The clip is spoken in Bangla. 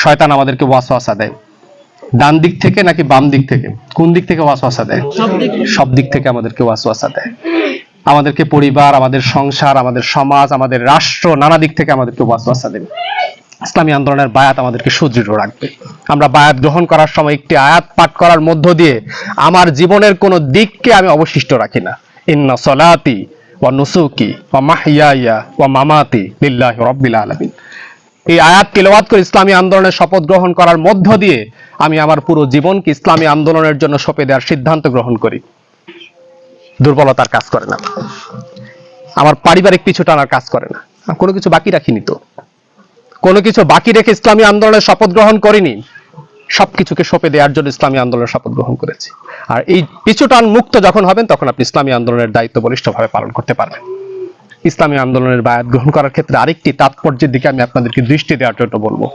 শয়তান আমাদেরকে ওয়াসওয়াসা দেয়, ডান দিক থেকে নাকি বাম দিক থেকে, কোন দিক থেকে ওয়াসওয়াসা দেয়? সব দিক থেকে আমাদেরকে ওয়াসওয়াসা দেয়। আমাদেরকে পরিবার, আমাদের সংসার, আমাদের সমাজ, আমাদের রাষ্ট্র, নানা দিক থেকে আমাদেরকে ওয়াসওয়াসা দেবে। ইসলামী আন্দোলনের বায়াত আমাদেরকে সুদৃঢ় রাখবে। আমরা বায়াত গ্রহণ করার সময় একটি আয়াত পাঠ করার মধ্য দিয়ে আমার জীবনের কোন দিককে আমি অবশিষ্ট রাখি না। ইন্না সলাতি ওয়া নুসুকি ওয়া মাহইয়ায়া ওয়া মামাতি লিল্লাহি রাব্বিল আলামিন। এই আয়াত তিলাওয়াত করে ইসলামী আন্দোলনের শপথ গ্রহণ করার মধ্য দিয়ে আমি আমার পুরো জীবনকে ইসলামী আন্দোলনের জন্য সঁপে দেওয়ার সিদ্ধান্ত গ্রহণ করি। দুর্বলতার কাজ করে না, আমার পারিবারিক পিছু টানার কাজ করে না, কোনো কিছু বাকি রাখিনি, তো কোনো কিছু বাকি রেখে ইসলামী আন্দোলনের শপথ গ্রহণ করিনি, সবকিছুকে সঁপে দেওয়ার জন্য ইসলামী আন্দোলনের শপথ গ্রহণ করেছি। আর এই পিছুটান মুক্ত যখন হবেন তখন আপনি ইসলামী আন্দোলনের দায়িত্ব বলিষ্ঠভাবে পালন করতে পারবেন। ইসলামী আন্দোলনের বায়াত গ্রহণ করার ক্ষেত্রে আরেকটি তাৎপর্যের দিকে আমি আপনাদেরকে দৃষ্টি দেওয়ার জন্য বলবো।